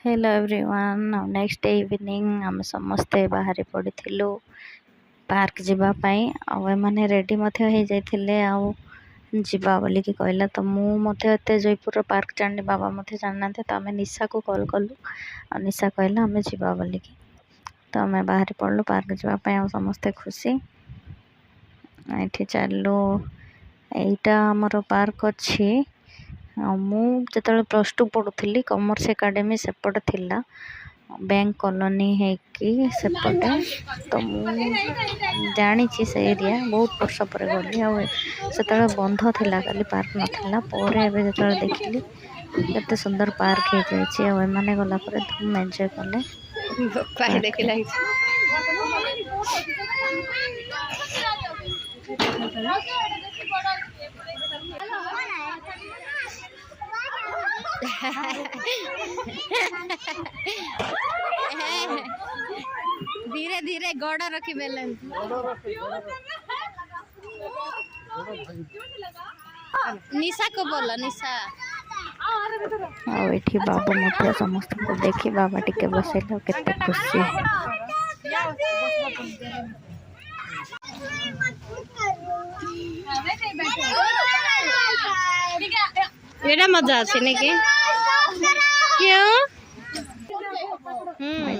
Hello everyone. Next day evening आम समस्ते बाहरी पड़ू पार्क जावाई आने रेडी हो जावा बोली कहला तो मुझे जयपुर पार्क जानी बाबा मत जाना तो आम निशा को कॉल कलु और निशा कहला आम जा बोलिक तो आम बाहरी पड़ू पार्क जावाई समस्ते खुशी ये चलू यहीटा आमर पार्क अच्छी मुझे प्लस टू पढ़ुली कॉमर्स एकेडमी सेपट थिला बैंक कॉलोनी है कि सेपटे तो जानी से एरिया बहुत वर्ष पर गली से बंध थिला काली पार्क नाला जो देखिली केते सुंदर पार्क हो जाए गला धूम एंजॉय कले धीरे धीरे गोड़ा रखी बैलेंस निशा को बोलो निशा आठी बाबू मत समस्त को देखी बाबा टिके बसैल केते खुशी एटा मजा अच्छे नहीं कि क्यों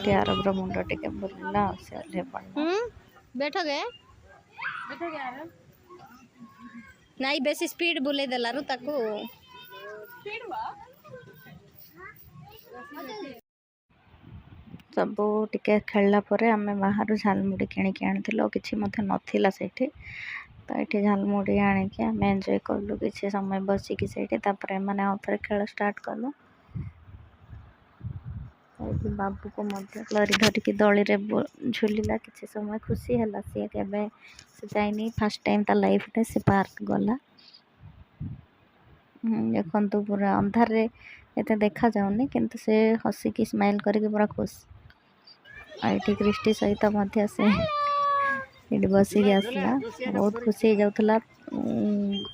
ये आरब्र मुंड टिके बुलला से अल्ले पड़ना बैठोगे नहीं बेसी स्पीड बुले देलारु ताकू सब टिके खेलला परे आमे बाहर झालमुड़ी किणिकी आनी किसी मत नथिला सेठी तो ये झालमुड़ी आनिकी आम एंजॉय कलु किसी समय बसिकी से मैंने आउ थे खेल स्टार्ट कलु बाबू को लरी धरिकी दली रे झुलिला किसी समय खुशी है सी के जाइनी फास्ट टाइम ता लाइफ रे से पार्क गला देखु पूरा अंधार रे एते देखा जाऊनी किंतु से हसिकी स्माइल करके पूरा खुश आई क्रिस्टी सहित मध्य से बसिक आसला बहुत खुशी हो जाऊला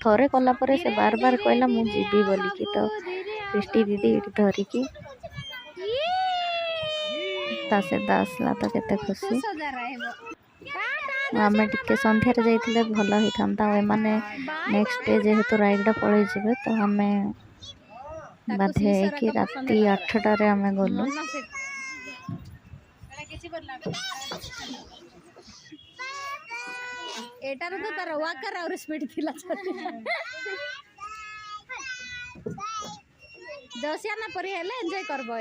थरे कला परे से बार बार कहला मु जीवी बोलिकी तो क्रिस्टी दीदी ये धरिकी आसला तो केते खुशी आम टे सन्धार जाइए भल होता मैंने नेक्स्ट डे जेहेतु रायगड़ा पलि जाए तो आम बाध्य कि राति 8टार आम गलु एटार तो तार वाकर और स्पीड थिला जोसिया ना परी हेले एंजॉय करबो।